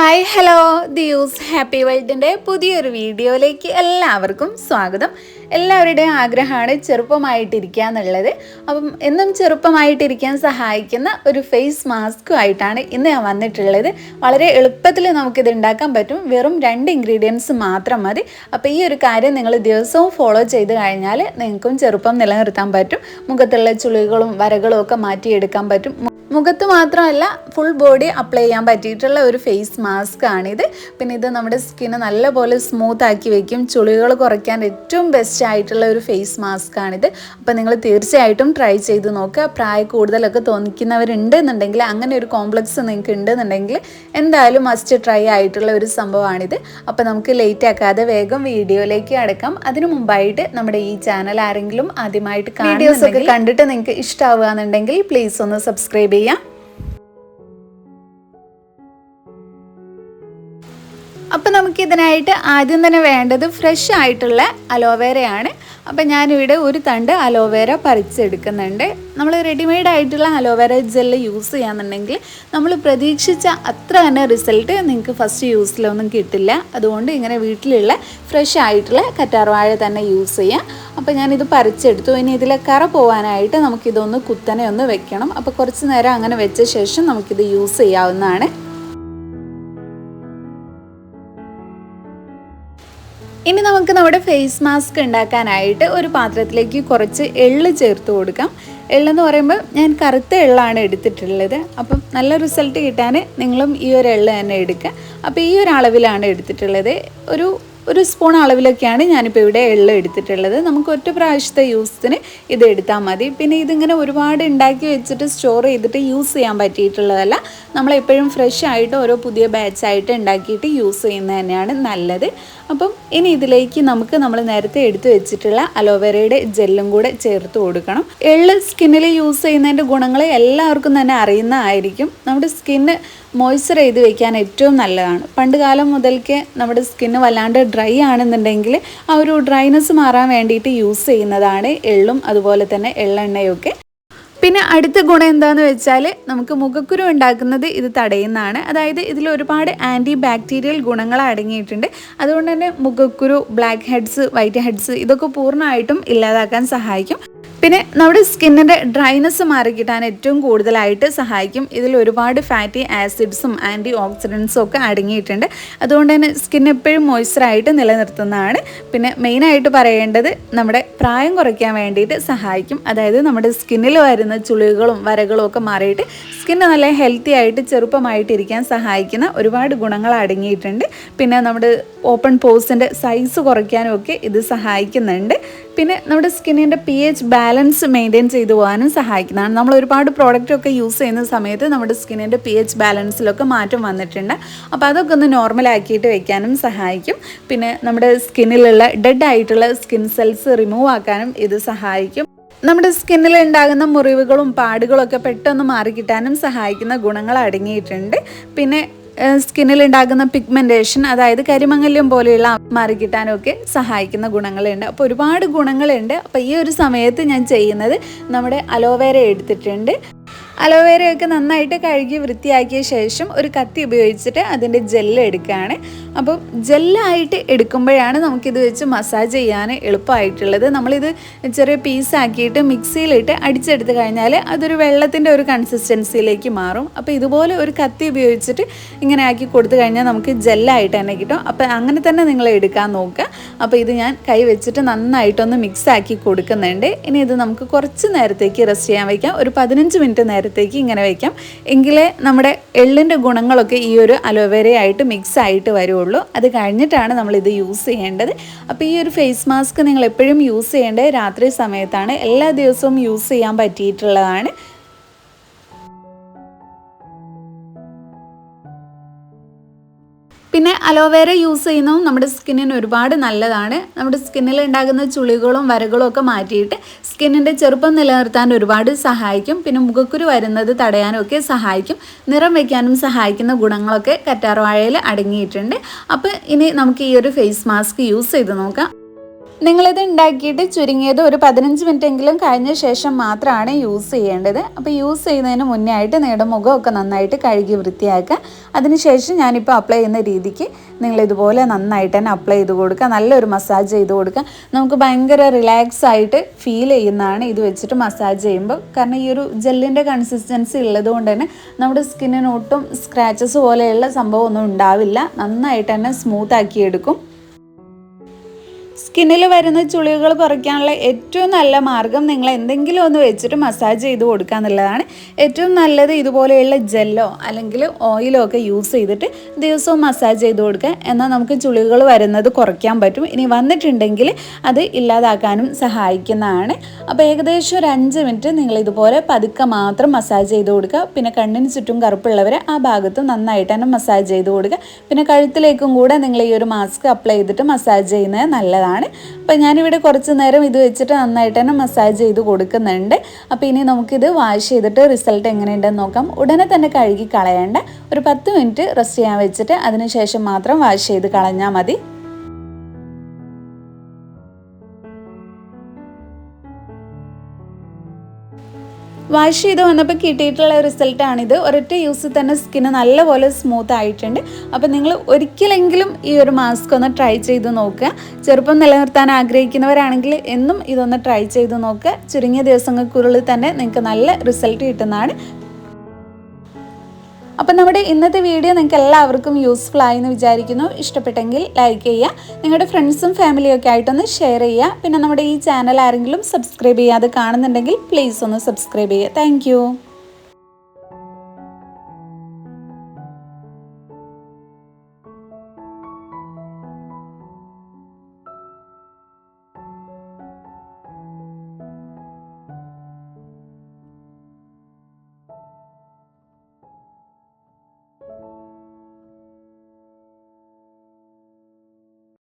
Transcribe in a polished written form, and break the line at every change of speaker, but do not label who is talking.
Hi hello ദിയൂസ് happy വേൾഡിൻ്റെ പുതിയൊരു വീഡിയോയിലേക്ക് എല്ലാവർക്കും സ്വാഗതം. എല്ലാവരുടെയും ആഗ്രഹമാണ് ചെറുപ്പമായിട്ടിരിക്കുക എന്നുള്ളത്. അപ്പം എന്നും ചെറുപ്പമായിട്ടിരിക്കാൻ സഹായിക്കുന്ന ഒരു ഫേസ് മാസ്കുമായിട്ടാണ് ഇന്ന് ഞാൻ വന്നിട്ടുള്ളത്. വളരെ എളുപ്പത്തിൽ നമുക്കിത് ഉണ്ടാക്കാൻ പറ്റും. വെറും 2 ഇൻഗ്രീഡിയൻസ് മാത്രം മതി. അപ്പോൾ ഈ ഒരു കാര്യം നിങ്ങൾ ദിവസവും ഫോളോ ചെയ്ത് കഴിഞ്ഞാൽ നിങ്ങൾക്കും ചെറുപ്പം നിലനിർത്താൻ പറ്റും. മുഖത്തുള്ള ചുളികളും വരകളും ഒക്കെ മാറ്റിയെടുക്കാൻ പറ്റും. മുഖത്ത് മാത്രമല്ല ഫുൾ ബോഡി അപ്ലൈ ചെയ്യാൻ പറ്റിയിട്ടുള്ള ഒരു ഫേസ് മാസ്ക് ആണിത്. പിന്നെ ഇത് നമ്മുടെ സ്കിന്ന് നല്ലപോലെ സ്മൂത്ത് ആക്കി വെക്കും. ചുളികൾ കുറയ്ക്കാൻ ഏറ്റവും ബെസ്റ്റ് ആയിട്ടുള്ള ഒരു ഫേസ് മാസ്ക് ആണിത്. അപ്പോൾ നിങ്ങൾ തീർച്ചയായിട്ടും ട്രൈ ചെയ്ത് നോക്കുക. പ്രായം കൂടുതലൊക്കെ തോന്നിക്കുന്നവരുണ്ടെന്നുണ്ടെങ്കിൽ, അങ്ങനെ ഒരു കോംപ്ലക്സ് നിങ്ങൾക്ക് ഉണ്ടെന്നുണ്ടെങ്കിൽ എന്തായാലും മസ്റ്റ് ട്രൈ ആയിട്ടുള്ള ഒരു സംഭവമാണിത്. അപ്പോൾ നമുക്ക് ലേറ്റ് ആക്കാതെ വേഗം വീഡിയോയിലേക്ക് അടക്കാം. അതിനു മുമ്പായിട്ട് നമ്മുടെ ഈ ചാനൽ ആരെങ്കിലും ആദ്യമായിട്ട് വീഡിയോസ് ഒക്കെ കണ്ടിട്ട് നിങ്ങൾക്ക് ഇഷ്ടമാവുകയാണെന്നുണ്ടെങ്കിൽ പ്ലീസ് ഒന്ന് സബ്സ്ക്രൈബ് ചെയ്യാം. അപ്പോൾ നമുക്കിതിനായിട്ട് ആദ്യം തന്നെ വേണ്ടത് ഫ്രഷ് ആയിട്ടുള്ള അലോവേരയാണ്. അപ്പോൾ ഞാനിവിടെ ഒരു തണ്ട് അലോവേര പറിച്ചെടുക്കുന്നുണ്ട്. നമ്മൾ റെഡിമെയ്ഡ് ആയിട്ടുള്ള അലോവേര ജെല്ല് യൂസ് ചെയ്യാന്നുണ്ടെങ്കിൽ നമ്മൾ പ്രതീക്ഷിച്ച അത്ര തന്നെ റിസൾട്ട് നിങ്ങൾക്ക് ഫസ്റ്റ് യൂസിലൊന്നും കിട്ടില്ല. അതുകൊണ്ട് ഇങ്ങനെ വീട്ടിലുള്ള ഫ്രഷ് ആയിട്ടുള്ള കറ്റാർവാഴ തന്നെ യൂസ് ചെയ്യാം. അപ്പോൾ ഞാനിത് പറിച്ചെടുത്തു. ഇനി ഇതിലെ കറ പോകാനായിട്ട് നമുക്കിതൊന്ന് കുത്തനെ ഒന്ന് വെക്കണം. അപ്പോൾ കുറച്ച് നേരം അങ്ങനെ വെച്ച ശേഷം നമുക്കിത് യൂസ് ചെയ്യാവുന്നതാണ്. ഇനി നമുക്ക് നമ്മുടെ ഫേസ് മാസ്ക് ഉണ്ടാക്കാനായിട്ട് ഒരു പാത്രത്തിലേക്ക് കുറച്ച് എള്ള് ചേർത്ത് കൊടുക്കാം. എള്ളെന്ന് പറയുമ്പോൾ ഞാൻ കറുത്ത എള്ളാണ് എടുത്തിട്ടുള്ളത്. അപ്പം നല്ല റിസൾട്ട് കിട്ടാൻ നിങ്ങളും ഈ ഒരു എള്ള് തന്നെ എടുക്കുക. അപ്പോൾ ഈ ഒരു അളവിലാണ് എടുത്തിട്ടുള്ളത്. ഒരു സ്പൂൺ അളവിലൊക്കെയാണ് ഞാനിപ്പോൾ ഇവിടെ എള്ള് എടുത്തിട്ടുള്ളത്. നമുക്ക് ഒറ്റ പ്രാവശ്യത്തെ യൂസിന് ഇത് എടുത്താൽ മതി. പിന്നെ ഇതിങ്ങനെ ഒരുപാട് ഉണ്ടാക്കി വെച്ചിട്ട് സ്റ്റോർ ചെയ്തിട്ട് യൂസ് ചെയ്യാൻ പറ്റിയിട്ടുള്ളതല്ല. നമ്മളെപ്പോഴും ഫ്രഷ് ആയിട്ട് ഓരോ പുതിയ ബാച്ചായിട്ട് ഉണ്ടാക്കിയിട്ട് യൂസ് ചെയ്യുന്നത് തന്നെയാണ് നല്ലത്. അപ്പം ഇനി ഇതിലേക്ക് നമ്മൾ നേരത്തെ എടുത്ത് വെച്ചിട്ടുള്ള അലോവേരയുടെ ജെല്ലും കൂടെ ചേർത്ത് കൊടുക്കണം. എള്ള് സ്കിന്നിൽ യൂസ് ചെയ്യുന്നതിൻ്റെ ഗുണങ്ങൾ എല്ലാവർക്കും തന്നെ അറിയുന്നതായിരിക്കും. നമ്മുടെ സ്കിന്ന് മോയ്സ്ചർ ചെയ്ത് വെക്കാൻ ഏറ്റവും നല്ലതാണ്. പണ്ട് കാലം മുതൽക്ക് നമ്മുടെ സ്കിന്ന് വല്ലാണ്ട് ഡ്രൈ ആണെന്നുണ്ടെങ്കിൽ ആ ഒരു ഡ്രൈനെസ് മാറാൻ വേണ്ടിയിട്ട് യൂസ് ചെയ്യുന്നതാണ് എള്ളും അതുപോലെ തന്നെ എള്ളെണ്ണയൊക്കെ. പിന്നെ അടുത്ത ഗുണം എന്താണെന്ന് വെച്ചാൽ നമുക്ക് മുഖക്കുരു ഉണ്ടാക്കുന്നത് ഇത് തടയുന്നതാണ്. അതായത് ഇതിൽ ഒരുപാട് ആൻറ്റി ബാക്ടീരിയൽ ഗുണങ്ങൾ അടങ്ങിയിട്ടുണ്ട്. അതുകൊണ്ട് തന്നെ മുഖക്കുരു, ബ്ലാക്ക് ഹെഡ്സ്, വൈറ്റ് ഹെഡ്സ് ഇതൊക്കെ പൂർണ്ണമായിട്ടും ഇല്ലാതാക്കാൻ സഹായിക്കും. പിന്നെ നമ്മുടെ സ്കിന്നിൻ്റെ ഡ്രൈനെസ് മാറിക്കിട്ടാൻ ഏറ്റവും കൂടുതലായിട്ട് സഹായിക്കും. ഇതിൽ ഒരുപാട് ഫാറ്റി ആസിഡ്സും ആൻറ്റി ഓക്സിഡൻസും ഒക്കെ അടങ്ങിയിട്ടുണ്ട്. അതുകൊണ്ട് തന്നെ സ്കിൻ എപ്പോഴും മോയ്സ്ചറായിട്ട് നിലനിർത്തുന്നതാണ്. പിന്നെ മെയിനായിട്ട് പറയേണ്ടത് നമ്മുടെ പ്രായം കുറയ്ക്കാൻ വേണ്ടിയിട്ട് സഹായിക്കും. അതായത് നമ്മുടെ സ്കിന്നിൽ വരുന്ന ചുളിവുകളും വരകളും ഒക്കെ മാറിയിട്ട് സ്കിന്ന് നല്ല ഹെൽത്തി ആയിട്ട് ചെറുപ്പമായിട്ടിരിക്കാൻ സഹായിക്കുന്ന ഒരുപാട് ഗുണങ്ങൾ അടങ്ങിയിട്ടുണ്ട്. പിന്നെ നമ്മുടെ ഓപ്പൺ പോസിൻ്റെ സൈസ് കുറയ്ക്കാനും ഒക്കെ ഇത് സഹായിക്കുന്നുണ്ട്. പിന്നെ നമ്മുടെ സ്കിന്നിൻ്റെ pH ബാലൻസ് മെയിൻറ്റെയിൻ ചെയ്തു പോകാനും സഹായിക്കുന്നതാണ്. നമ്മൾ ഒരുപാട് പ്രോഡക്റ്റൊക്കെ യൂസ് ചെയ്യുന്ന സമയത്ത് നമ്മുടെ സ്കിന്നിൻ്റെ pH ബാലൻസിലൊക്കെ മാറ്റം വന്നിട്ടുണ്ട്. അപ്പോൾ അതൊക്കെ ഒന്ന് നോർമലാക്കിയിട്ട് വെക്കാനും സഹായിക്കും. പിന്നെ നമ്മുടെ സ്കിന്നിലുള്ള ഡെഡ് ആയിട്ടുള്ള സ്കിൻ സെൽസ് റിമൂവ് ആക്കാനും ഇത് സഹായിക്കും. നമ്മുടെ സ്കിന്നിൽ ഉണ്ടാകുന്ന മുറിവുകളും പാടുകളൊക്കെ പെട്ടെന്ന് മാറിക്കിട്ടാനും സഹായിക്കുന്ന ഗുണങ്ങൾ അടങ്ങിയിട്ടുണ്ട്. പിന്നെ സ്കിന്നിൽ ഉണ്ടാകുന്ന പിഗ്മെൻറ്റേഷൻ, അതായത് കരിമങ്ങല്യം പോലെയുള്ള മാറിക്കിട്ടാനൊക്കെ സഹായിക്കുന്ന ഗുണങ്ങളുണ്ട്. അപ്പോൾ ഒരുപാട് ഗുണങ്ങളുണ്ട്. അപ്പോൾ ഈ ഒരു സമയത്ത് ഞാൻ ചെയ്യുന്നത് നമ്മുടെ അലോവേര എടുത്തിട്ടുണ്ട്. അലോവേരയൊക്കെ നന്നായിട്ട് കഴുകി വൃത്തിയാക്കിയ ശേഷം ഒരു കത്തി ഉപയോഗിച്ചിട്ട് അതിൻ്റെ ജെല്ല് എടുക്കുകയാണ്. അപ്പം ജെല്ലായിട്ട് എടുക്കുമ്പോഴാണ് നമുക്കിത് വെച്ച് മസാജ് ചെയ്യാൻ എളുപ്പമായിട്ടുള്ളത്. നമ്മളിത് ചെറിയ പീസാക്കിയിട്ട് മിക്സിയിലിട്ട് അടിച്ചെടുത്ത് കഴിഞ്ഞാൽ അതൊരു വെള്ളത്തിൻ്റെ ഒരു കൺസിസ്റ്റൻസിയിലേക്ക് മാറും. അപ്പോൾ ഇതുപോലെ ഒരു കത്തി ഉപയോഗിച്ചിട്ട് ഇങ്ങനെ ആക്കി കൊടുത്തു കഴിഞ്ഞാൽ നമുക്ക് ജെല്ലായിട്ട് തന്നെ കിട്ടും. അപ്പോൾ അങ്ങനെ തന്നെ നിങ്ങൾ എടുക്കാൻ നോക്കുക. അപ്പോൾ ഇത് ഞാൻ കൈ വെച്ചിട്ട് നന്നായിട്ടൊന്ന് മിക്സ് ആക്കി കൊടുക്കുന്നുണ്ട്. ഇനി ഇത് നമുക്ക് കുറച്ച് നേരത്തേക്ക് റെസ്റ്റ് ചെയ്യാൻ വയ്ക്കാം. ഒരു 15 മിനിറ്റ് നേരത്തേക്ക് ഇങ്ങനെ വയ്ക്കാം. എങ്കിലേ നമ്മുടെ എള്ളിൻ്റെ ഗുണങ്ങളൊക്കെ ഈ ഒരു അലോവേരയായിട്ട് മിക്സ് ആയിട്ട് വരുള്ളൂ. അത് കഴിഞ്ഞിട്ടാണ് നമ്മളിത് യൂസ് ചെയ്യേണ്ടത്. അപ്പോൾ ഈ ഒരു ഫേസ് മാസ്ക് നിങ്ങൾ എപ്പോഴും യൂസ് ചെയ്യേണ്ടത് രാത്രി സമയത്താണ്. എല്ലാ ദിവസവും യൂസ് ചെയ്യാൻ പറ്റിയിട്ടുള്ളതാണ്. പിന്നെ അലോവേര യൂസ് ചെയ്യുന്നതും നമ്മുടെ സ്കിന്നിന് ഒരുപാട് നല്ലതാണ്. നമ്മുടെ സ്കിന്നിൽ ഉണ്ടാകുന്ന ചുളികളും വരകളും ഒക്കെ മാറ്റിയിട്ട് സ്കിന്നിൻ്റെ ചെറുപ്പം നിലനിർത്താൻ ഒരുപാട് സഹായിക്കും. പിന്നെ മുഖക്കുരു വരുന്നത് തടയാനും ഒക്കെ സഹായിക്കും. നിറം വയ്ക്കാനും സഹായിക്കുന്ന ഗുണങ്ങളൊക്കെ കറ്റാർവാഴയിൽ അടങ്ങിയിട്ടുണ്ട്. അപ്പോൾ ഇനി നമുക്ക് ഈ ഒരു ഫേസ് മാസ്ക് യൂസ് ചെയ്ത് നോക്കാം. നിങ്ങളിത് ഉണ്ടാക്കിയിട്ട് ചുരുങ്ങിയത് ഒരു 15 മിനിറ്റെങ്കിലും കഴിഞ്ഞ ശേഷം മാത്രമാണ് യൂസ് ചെയ്യേണ്ടത്. അപ്പോൾ യൂസ് ചെയ്യുന്നതിന് മുന്നേ ആയിട്ട് നിങ്ങളുടെ മുഖമൊക്കെ നന്നായിട്ട് കഴുകി വൃത്തിയാക്കുക. അതിനുശേഷം ഞാനിപ്പോൾ അപ്ലൈ ചെയ്യുന്ന രീതിക്ക് നിങ്ങളിതുപോലെ നന്നായിട്ട് തന്നെ അപ്ലൈ ചെയ്ത് കൊടുക്കുക. നല്ലൊരു മസാജ് ചെയ്ത് കൊടുക്കുക. നമുക്ക് ഭയങ്കര റിലാക്സ് ആയിട്ട് ഫീൽ ചെയ്യുന്നതാണ് ഇത് വെച്ചിട്ട് മസാജ് ചെയ്യുമ്പോൾ. കാരണം ഈ ഒരു ജെല്ലിൻ്റെ കൺസിസ്റ്റൻസി ഉള്ളത് കൊണ്ട് തന്നെ നമ്മുടെ സ്കിന്നിന് ഒട്ടും സ്ക്രാച്ചസ് പോലെയുള്ള സംഭവമൊന്നും ഉണ്ടാവില്ല. നന്നായിട്ട് തന്നെ സ്മൂത്ത് ആക്കിയെടുക്കും. സ്കിന്നിൽ വരുന്ന ചുളിവുകൾ കുറയ്ക്കാനുള്ള ഏറ്റവും നല്ല മാർഗ്ഗം നിങ്ങൾ എന്തെങ്കിലും ഒന്ന് വെച്ചിട്ട് മസാജ് ചെയ്ത് കൊടുക്കുക എന്നുള്ളതാണ്. ഏറ്റവും നല്ലത് ഇതുപോലെയുള്ള ജെല്ലോ അല്ലെങ്കിൽ ഓയിലോ ഒക്കെ യൂസ് ചെയ്തിട്ട് ദിവസവും മസാജ് ചെയ്ത് കൊടുക്കുക. എന്നാൽ നമുക്ക് ചുളിവുകൾ വരുന്നത് കുറയ്ക്കാൻ പറ്റും. ഇനി വന്നിട്ടുണ്ടെങ്കിൽ അത് ഇല്ലാതാക്കാനും സഹായിക്കുന്നതാണ്. അപ്പോൾ ഏകദേശം ഒരു 5 മിനിറ്റ് നിങ്ങൾ ഇതുപോലെ പതുക്കെ മാത്രം മസാജ് ചെയ്ത് കൊടുക്കുക. പിന്നെ കണ്ണിന് ചുറ്റും കറുപ്പുള്ളവർ ആ ഭാഗത്ത് നന്നായിട്ട് തന്നെ മസാജ് ചെയ്ത് കൊടുക്കുക. പിന്നെ കഴുത്തിലേക്കും കൂടെ നിങ്ങൾ ഈ ഒരു മാസ്ക് അപ്ലൈ ചെയ്തിട്ട് മസാജ് ചെയ്യുന്നത് നല്ലതാണ്. അപ്പോൾ ഞാനിവിടെ കുറച്ച് നേരം ഇത് വെച്ചിട്ട് നന്നായിട്ട് തന്നെ മസാജ് ചെയ്ത് കൊടുക്കുന്നുണ്ട്. അപ്പോൾ ഇനി നമുക്കിത് വാഷ് ചെയ്തിട്ട് റിസൾട്ട് എങ്ങനെയുണ്ടെന്ന് നോക്കാം. ഉടനെ തന്നെ കഴുകി കളയേണ്ട, ഒരു 10 മിനിറ്റ് റെസ്റ്റ് ചെയ്യാൻ വെച്ചിട്ട് അതിനുശേഷം മാത്രം വാഷ് ചെയ്ത് കളഞ്ഞാൽ മതി. വാഷ് ചെയ്ത് വന്നപ്പോൾ കിട്ടിയിട്ടുള്ള റിസൾട്ടാണിത്. ഒരൊറ്റ യൂസിൽ തന്നെ സ്കിന്ന് നല്ലപോലെ സ്മൂത്ത് ആയിട്ടുണ്ട്. അപ്പോൾ നിങ്ങൾ ഒരിക്കലെങ്കിലും ഈ ഒരു മാസ്ക് ഒന്ന് ട്രൈ ചെയ്ത് നോക്കുക. ചെറുപ്പം നിലനിർത്താൻ ആഗ്രഹിക്കുന്നവരാണെങ്കിൽ എന്നും ഇതൊന്ന് ട്രൈ ചെയ്ത് നോക്കുക. ചുരുങ്ങിയ ദിവസങ്ങൾക്കുള്ളിൽ തന്നെ നിങ്ങൾക്ക് നല്ല റിസൾട്ട് കിട്ടുന്നതാണ്. അപ്പം നമ്മുടെ ഇന്നത്തെ വീഡിയോ നിങ്ങൾക്ക് എല്ലാവർക്കും യൂസ്ഫുൾ ആയെന്ന് വിചാരിക്കുന്നു. ഇഷ്ടപ്പെട്ടെങ്കിൽ ലൈക്ക് ചെയ്യുക, നിങ്ങളുടെ ഫ്രണ്ട്സും ഫാമിലിയും ഒക്കെ ആയിട്ടൊന്ന് ഷെയർ ചെയ്യുക. പിന്നെ നമ്മുടെ ഈ ചാനൽ ആരെങ്കിലും സബ്സ്ക്രൈബ് ചെയ്യാതെ കാണുന്നുണ്ടെങ്കിൽ പ്ലീസ് ഒന്ന് സബ്സ്ക്രൈബ് ചെയ്യുക. താങ്ക്